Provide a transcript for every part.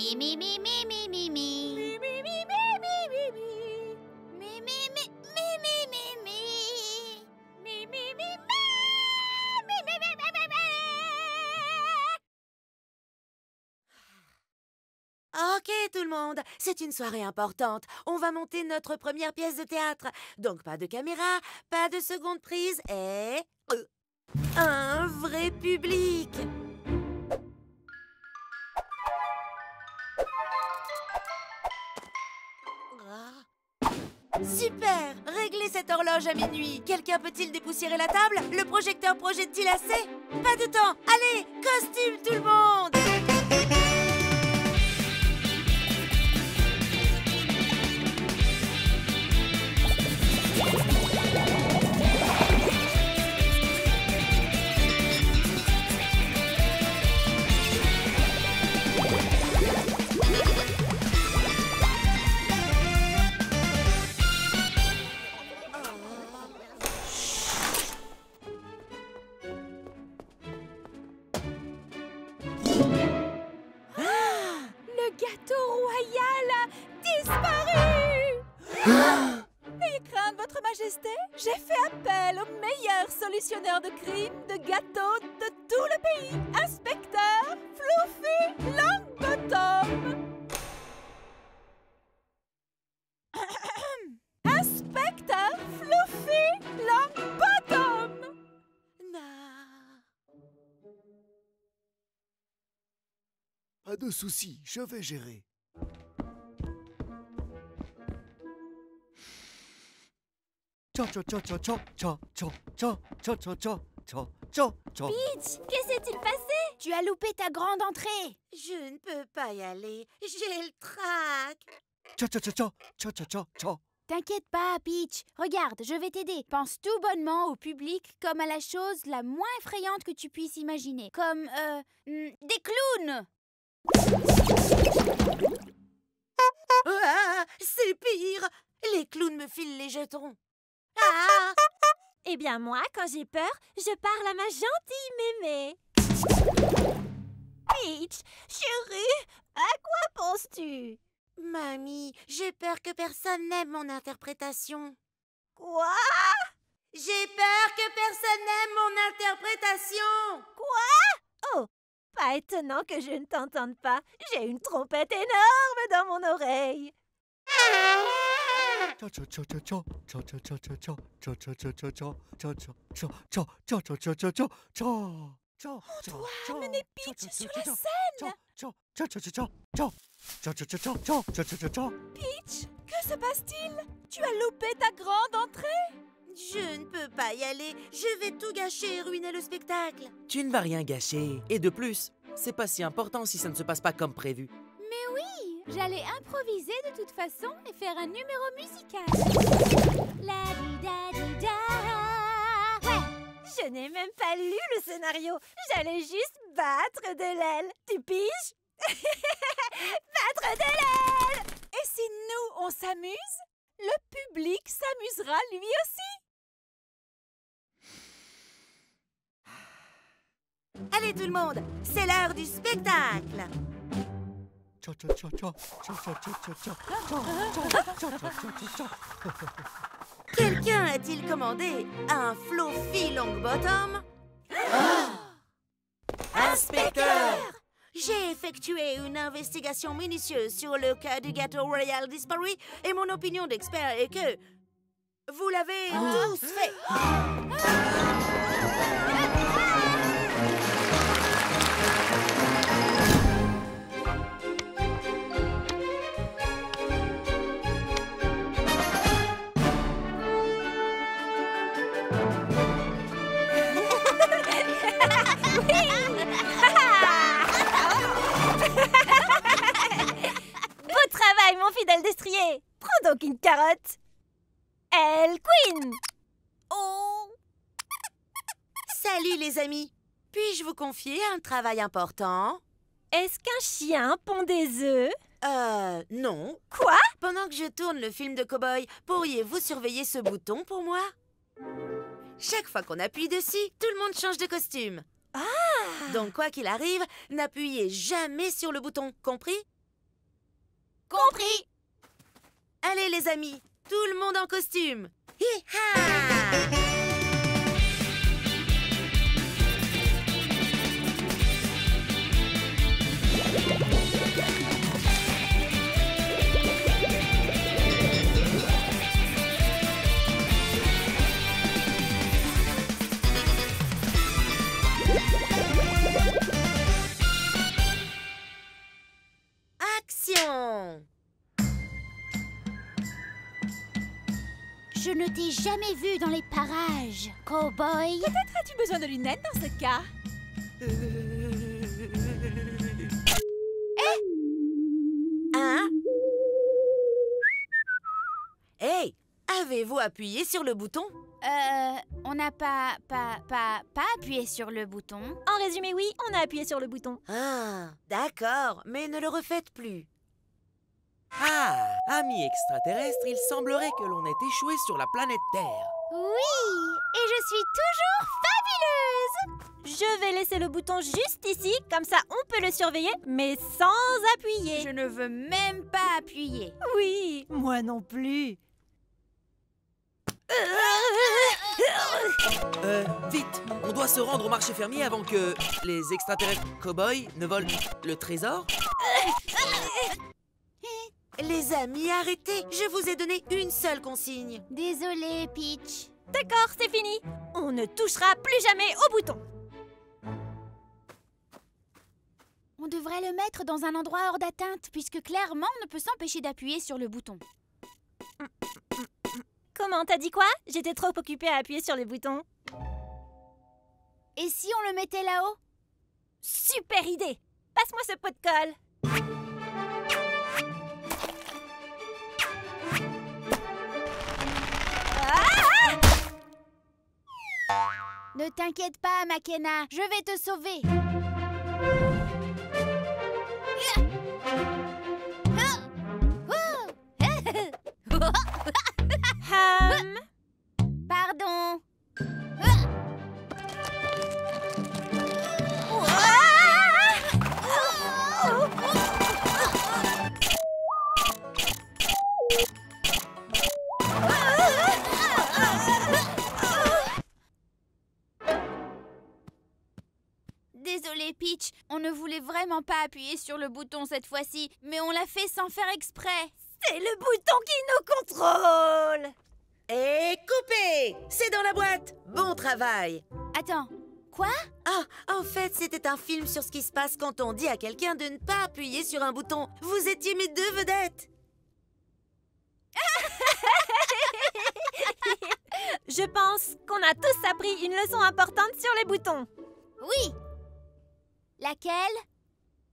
Mi, mi, mi, mi, mi, mi, mi. Mi, mi, mi, mi, mi, mi, mi. Mi, mi, mi, mi, mi, mi, mi. Mi, mi, mi, mi. Mi, mi, mi, mi, mi, mi. Ok, tout le monde, c'est une soirée importante. On va monter notre première pièce de théâtre. Donc, pas de caméra, pas de seconde prise et... un vrai public. Super! Réglez cette horloge à minuit. Quelqu'un peut-il dépoussiérer la table? Le projecteur projette-t-il assez? Pas de temps. Allez, costume tout le monde! Le gâteau royal a disparu! Ayez crainte, Votre Majesté, j'ai fait appel au meilleur solutionnaire de crimes de gâteaux de tout le pays, inspecteur Fluffy Longbottom. Inspecteur Fluffy Longbottom. Pas de souci, je vais gérer. Peach, que s'est-il passé? Tu as loupé ta grande entrée. Je ne peux pas y aller. J'ai le trac. T'inquiète pas, Peach. Regarde, je vais t'aider. Pense tout bonnement au public comme à la chose la moins effrayante que tu puisses imaginer. Comme, des clowns. Ah, c'est pire. Les clowns me filent les jetons. Ah! Eh bien moi, quand j'ai peur, je parle à ma gentille mémé. Peach, chérie, à quoi penses-tu? Mamie, j'ai peur que personne n'aime mon interprétation. Quoi? J'ai peur que personne n'aime mon interprétation. Oh, pas étonnant que je ne t'entende pas. J'ai une trompette énorme dans mon oreille. Amenez Peach sur la scène. Peach, que se passe-t-il? Tu as loupé ta grande entrée? Je ne peux pas y aller. Je vais tout gâcher et ruiner le spectacle. Tu ne vas rien gâcher. Et de plus, c'est pas si important si ça ne se passe pas comme prévu. Mais oui, j'allais improviser de toute façon et faire un numéro musical. La di da di da. Ouais. Je n'ai même pas lu le scénario. J'allais juste battre de l'aile. Tu piges? Battre de l'aile! Et si nous, on s'amuse, le public s'amusera lui aussi. Allez tout le monde, c'est l'heure du spectacle. Quelqu'un a-t-il commandé un Fluffy Longbottom? Inspecteur! J'ai effectué une investigation minutieuse sur le cas du gâteau royal disparu et mon opinion d'expert est que vous l'avez tous fait. Beau travail, mon fidèle destrier. Prends donc une carotte. Elle Queen. Oh. Salut les amis. Puis-je vous confier un travail important? Est-ce qu'un chien pond des œufs? Non. Quoi? Pendant que je tourne le film de cow-boy, pourriez-vous surveiller ce bouton pour moi? Chaque fois qu'on appuie dessus, tout le monde change de costume. Ah! Donc, quoi qu'il arrive, n'appuyez jamais sur le bouton, compris? Compris. Allez les amis, tout le monde en costume. Hi-ha! Action! Je ne t'ai jamais vu dans les parages, cow-boy. Peut-être as-tu besoin de lunettes dans ce cas? Hein? Hey, avez-vous appuyé sur le bouton? On n'a pas appuyé sur le bouton. En résumé, oui, on a appuyé sur le bouton. Ah, d'accord, mais ne le refaites plus. Ah, amis extraterrestres, il semblerait que l'on ait échoué sur la planète Terre. Oui, et je suis toujours fabuleuse. Je vais laisser le bouton juste ici, comme ça on peut le surveiller, mais sans appuyer. Je ne veux même pas appuyer. Oui, moi non plus. Vite, on doit se rendre au marché fermier avant que les extraterrestres cow-boys ne volent le trésor. Les amis, arrêtez! Je vous ai donné une seule consigne. Désolée, Peach. D'accord, c'est fini. On ne touchera plus jamais au bouton. On devrait le mettre dans un endroit hors d'atteinte, puisque clairement on ne peut s'empêcher d'appuyer sur le bouton. Comment, t'as dit quoi? J'étais trop occupée à appuyer sur les boutons. Et si on le mettait là-haut? Super idée! Passe-moi ce pot de colle. Ne t'inquiète pas, McKenna, je vais te sauver. Pardon. Désolée, Peach, on ne voulait vraiment pas appuyer sur le bouton cette fois-ci, mais on l'a fait sans faire exprès. C'est le bouton qui nous contrôle! Et coupez! C'est dans la boîte! Bon travail! Attends, quoi? Ah, en fait, c'était un film sur ce qui se passe quand on dit à quelqu'un de ne pas appuyer sur un bouton. Vous étiez mes deux vedettes! Je pense qu'on a tous appris une leçon importante sur les boutons. Oui. Laquelle?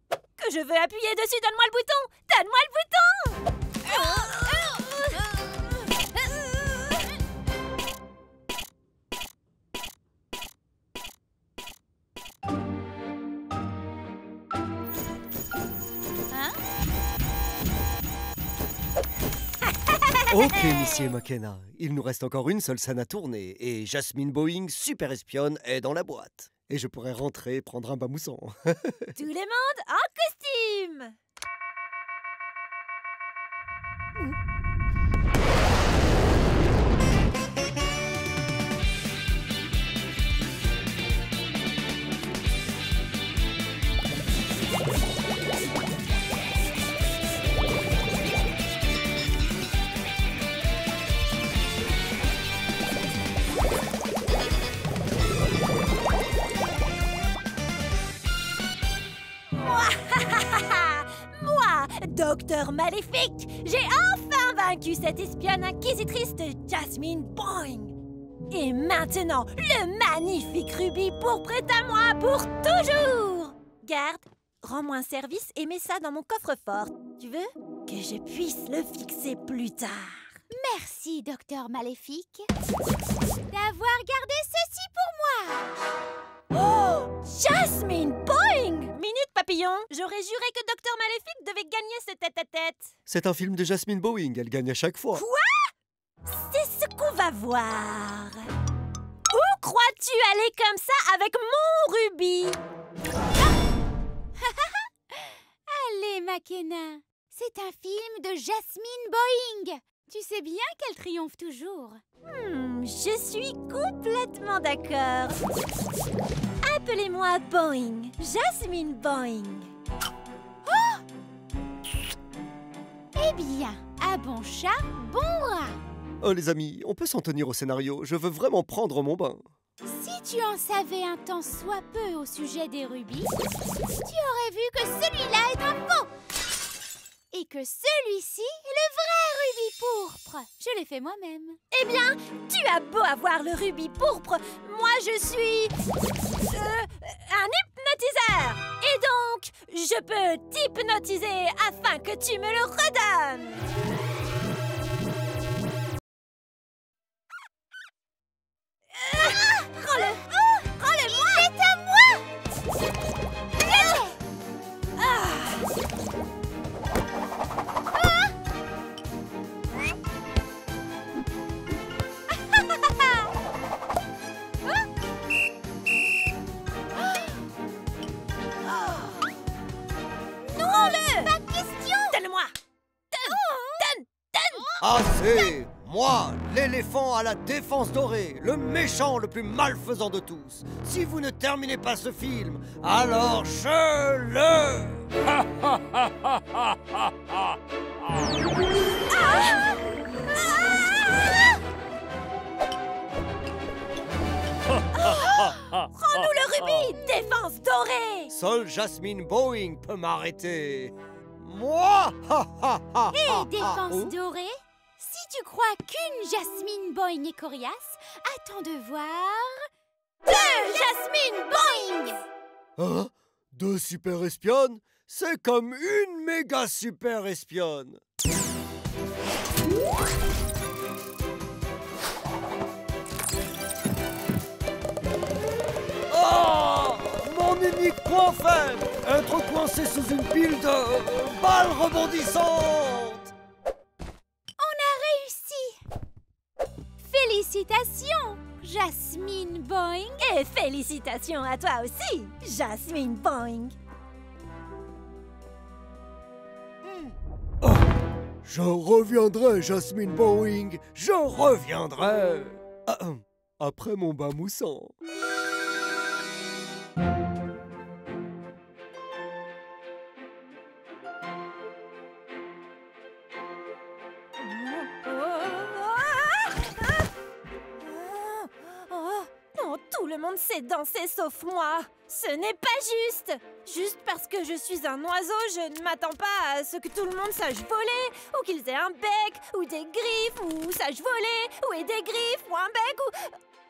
Que je veux appuyer dessus, donne-moi le bouton! Donne-moi le bouton! Ok, Monsieur McKenna, il nous reste encore une seule scène à tourner et Jasmine Boeing, super espionne, est dans la boîte. Et je pourrais rentrer prendre un bain moussant. Tout le monde en costume! Docteur Maléfique, j'ai enfin vaincu cette espionne inquisitrice de Jasmine Boeing. Et maintenant, le magnifique rubis pourpre est à moi pour toujours. Garde, rends-moi un service et mets ça dans mon coffre-fort. Tu veux? Que je puisse le fixer plus tard. Merci, Docteur Maléfique, d'avoir gardé ceci pour moi. Oh! Jasmine Boeing! Minute papillon, j'aurais juré que Docteur Maléfique devait gagner ce tête-à-tête. C'est un film de Jasmine Boeing, elle gagne à chaque fois. Quoi? C'est ce qu'on va voir. Où crois-tu aller comme ça avec mon rubis? Allez, McKenna, C'est un film de Jasmine Boeing. Tu sais bien qu'elle triomphe toujours. Je suis complètement d'accord. Appelez-moi Boeing. Jasmine Boeing. Eh bien, à bon chat, bon rat. Oh les amis, on peut s'en tenir au scénario. Je veux vraiment prendre mon bain. Si tu en savais un tant soit peu au sujet des rubis, tu aurais vu que celui-là est un faux. Et que celui-ci est le vrai rubis pourpre. Je l'ai fait moi-même. Eh bien, tu as beau avoir le rubis pourpre, moi je suis... un hypnotiseur. Et donc, je peux t'hypnotiser afin que tu me le redonnes. Rends-le. Rends-le-moi. C'est à moi. Pas question. Donne-le-moi. Assez! Moi, l'éléphant à la défense dorée, le méchant le plus malfaisant de tous. Si vous ne terminez pas ce film, alors je le... Rends-nous le rubis. Défense dorée. Seule Jasmine Boeing peut m'arrêter. Moi? Et défense dorée, si tu crois qu'une Jasmine Boeing est coriace, attends de voir... 2 Jasmine Boeing. Hein? 2 super espionnes? C'est comme une méga super espionne. Oh! Mon unique point faible! Être coincé sous une pile de balles rebondissantes! On a réussi. Félicitations, Jasmine Boeing. Et félicitations à toi aussi, Jasmine Boeing. Je reviendrai, Jasmine Boeing. Je reviendrai. Après mon bain moussant. Non, tout le monde sait danser sauf moi. Ce n'est pas juste. Juste parce que je suis un oiseau, je ne m'attends pas à ce que tout le monde sache voler, ou qu'ils aient un bec, ou des griffes, ou sachent voler, ou aient des griffes, ou un bec, ou...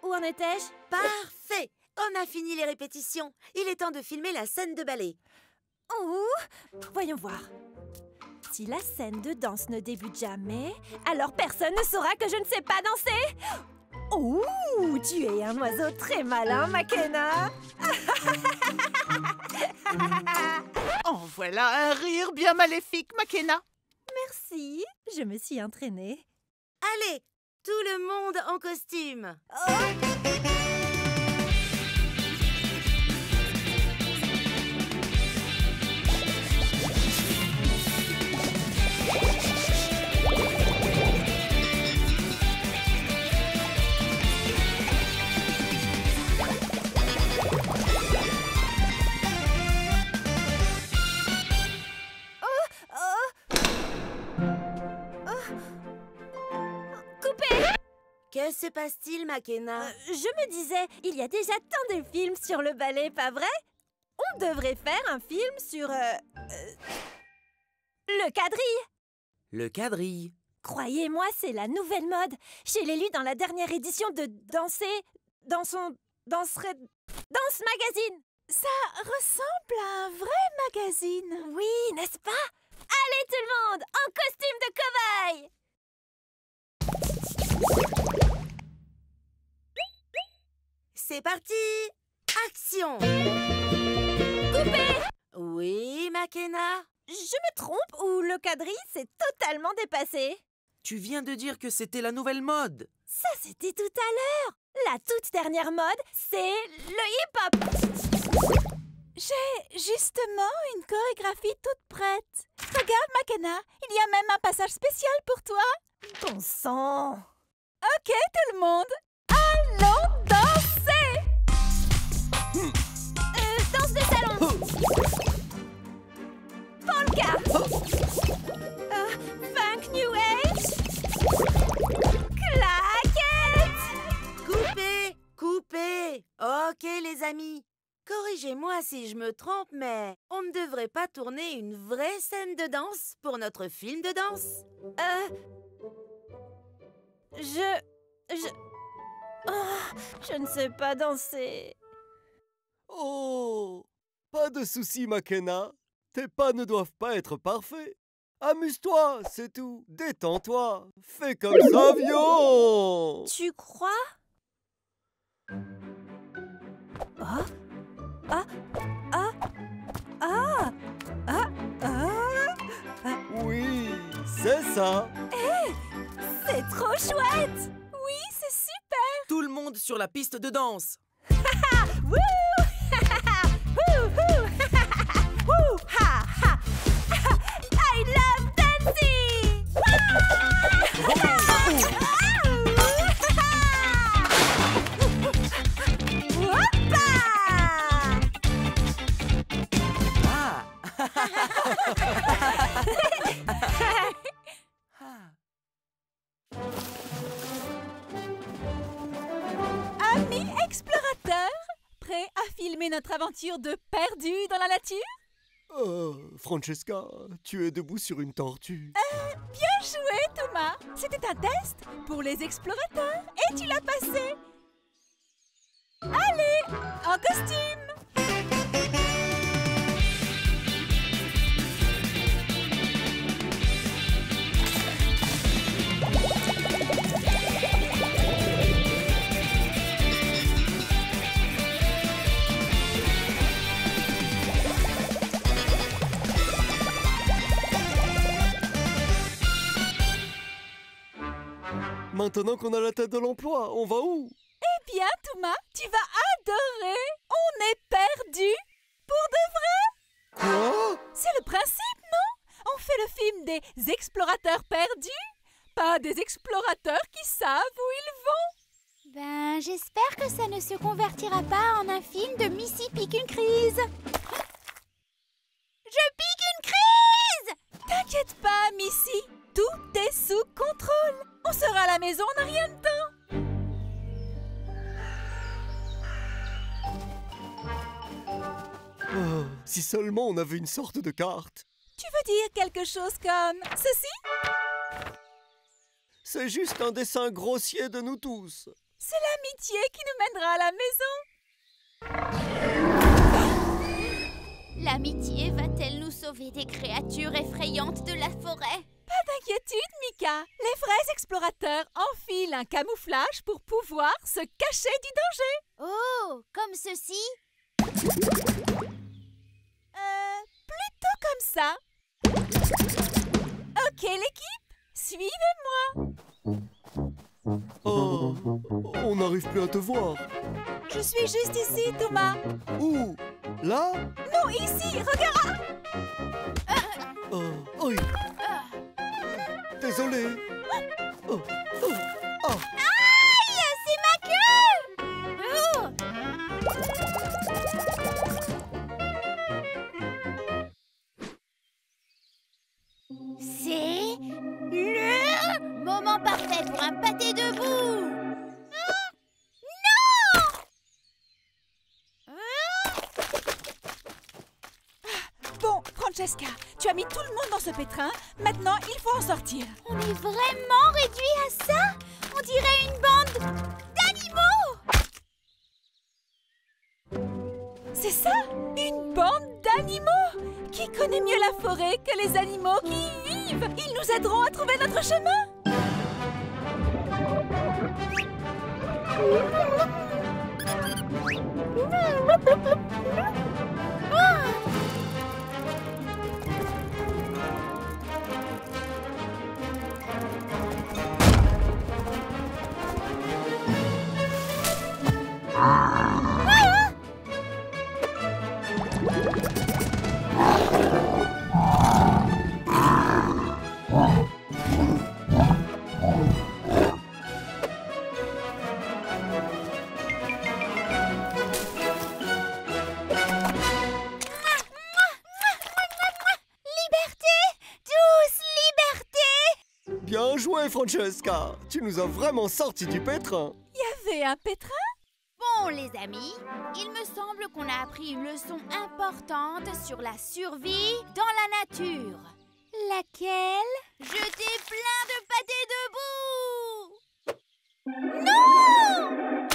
Où en étais-je? Parfait! On a fini les répétitions. Il est temps de filmer la scène de ballet. Voyons voir. Si la scène de danse ne débute jamais, alors personne ne saura que je ne sais pas danser. Tu es un oiseau très malin, McKenna. En voilà un rire bien maléfique, McKenna. Merci, je me suis entraînée. Allez, tout le monde en costume. Que se passe-t-il, McKenna? Je me disais, il y a déjà tant de films sur le ballet, pas vrai? On devrait faire un film sur... le quadrille. Le quadrille. Croyez-moi, c'est la nouvelle mode. Je l'ai lu dans la dernière édition de Danser... Danse Magazine. Ça ressemble à un vrai magazine. Oui, n'est-ce pas? Allez tout le monde, en costume de cobaye. C'est parti! Action! Coupé! Oui, McKenna? Je me trompe ou le quadrille s'est totalement dépassé? Tu viens de dire que c'était la nouvelle mode. Ça, c'était tout à l'heure. La toute dernière mode, c'est le hip-hop. J'ai justement une chorégraphie toute prête. Regarde, Makena, il y a même un passage spécial pour toi. Bon sang. Ok, tout le monde, allons danser. Danse de salon. Polka. Funk New Age. Claquette. Coupez! Coupez! Ok, les amis. Corrigez-moi si je me trompe, mais on ne devrait pas tourner une vraie scène de danse pour notre film de danse. Je ne sais pas danser. Oh, pas de souci, Makena. Tes pas ne doivent pas être parfaits. Amuse-toi, c'est tout. Détends-toi. Fais comme Savion. Tu crois? Oui, c'est ça. C'est trop chouette. Oui, c'est super. Tout le monde sur la piste de danse. Wouh! Wouh, wouh! Wouh, ha, ha! I love dancing! Hoppa! Ah! Amis explorateurs, prêts à filmer notre aventure de perdu dans la nature? Francesca, tu es debout sur une tortue. Bien joué, Thomas. C'était un test pour les explorateurs et tu l'as passé. Allez, en costume. Maintenant qu'on a la tête de l'emploi, on va où? Eh bien, Thomas, tu vas adorer. On est perdu. Pour de vrai. Quoi? C'est le principe, non? On fait le film des explorateurs perdus, pas des explorateurs qui savent où ils vont. Ben, j'espère que ça ne se convertira pas en un film de Missy pique une crise. Je pique une crise! T'inquiète pas, Missy. Tout est sous contrôle. On sera à la maison en un rien de temps. Oh, si seulement on avait une sorte de carte. Tu veux dire quelque chose comme ceci? C'est juste un dessin grossier de nous tous. C'est l'amitié qui nous mènera à la maison. L'amitié va-t-elle nous sauver des créatures effrayantes de la forêt? Pas d'inquiétude, Mika. Les vrais explorateurs enfilent un camouflage pour pouvoir se cacher du danger. Oh, comme ceci? Plutôt comme ça. Ok, l'équipe, suivez-moi. Oh, on n'arrive plus à te voir. Je suis juste ici, Thomas. Où? Là? Non, ici, regarde. Oh, oui. Désolé. Oh, oh, ah. Aïe, c'est ma queue! Oh! C'est le moment parfait pour un pâté debout. Non! Bon, Francesca, tu as mis tout le monde dans ce pétrin. Maintenant, il faut en sortir. On est vraiment réduit à ça? On dirait une bande d'animaux! C'est ça, une bande d'animaux. Qui connaît mieux la forêt que les animaux qui y vivent? Ils nous aideront à trouver notre chemin. joué, Francesca. Tu nous as vraiment sorti du pétrin. Il y avait un pétrin? Bon, les amis, il me semble qu'on a appris une leçon importante sur la survie dans la nature. Laquelle? Jeter plein de pâté debout! Non!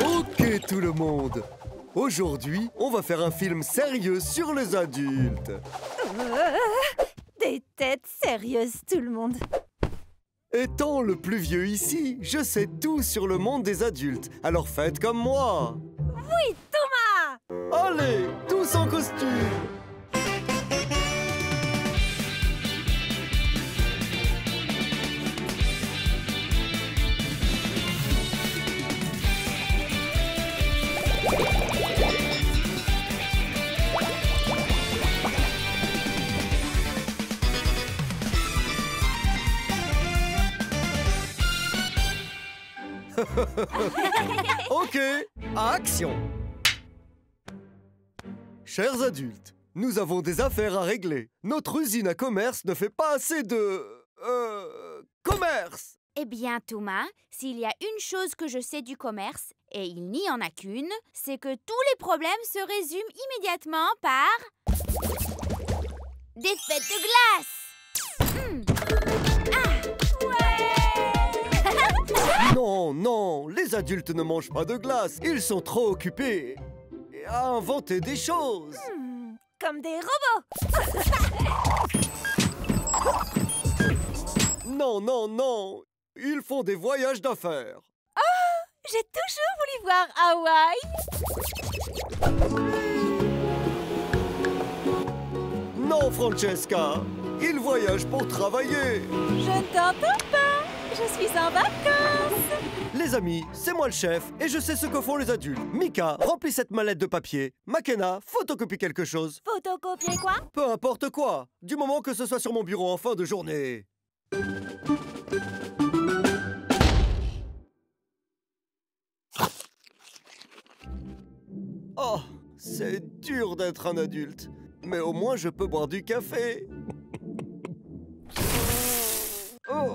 Ok, tout le monde. Aujourd'hui, on va faire un film sérieux sur les adultes. Des têtes sérieuses, tout le monde. Étant le plus vieux ici, je sais tout sur le monde des adultes. Alors faites comme moi. Oui, Thomas! Allez, tous en costume. Ok, action! Chers adultes, nous avons des affaires à régler. Notre usine à commerce ne fait pas assez de... commerce! Eh bien, Thomas, s'il y a une chose que je sais du commerce, et il n'y en a qu'une, c'est que tous les problèmes se résument immédiatement par... des fêtes de glace! Non, non, les adultes ne mangent pas de glace. Ils sont trop occupés à inventer des choses. Comme des robots! Non, non, non. Ils font des voyages d'affaires. J'ai toujours voulu voir Hawaï! Non, Francesca. Ils voyagent pour travailler. Je ne t'entends pas! Je suis en vacances! Les amis, c'est moi le chef et je sais ce que font les adultes. Mika, remplis cette mallette de papier. McKenna, photocopie quelque chose. Photocopier quoi? Peu importe quoi, du moment que ce soit sur mon bureau en fin de journée. Oh, c'est dur d'être un adulte. Mais au moins je peux boire du café. Oh.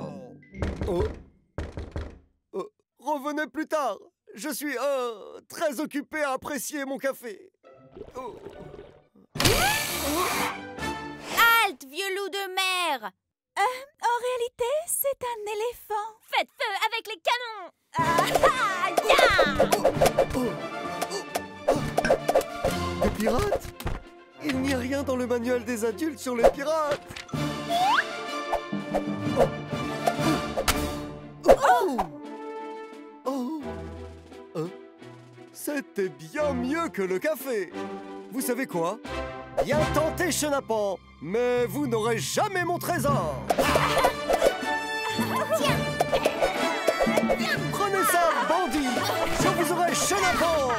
Oh. Revenez plus tard. Je suis très occupé à apprécier mon café. Oh. Halte, vieux loup de mer! En réalité, c'est un éléphant. Faites feu avec les canons! Des pirates? Il n'y a rien dans le manuel des adultes sur les pirates. C'était bien mieux que le café. Vous savez quoi? Bien tenté, chenapan, mais vous n'aurez jamais mon trésor. Prenez ça, bandit. Je vous aurai chenapan.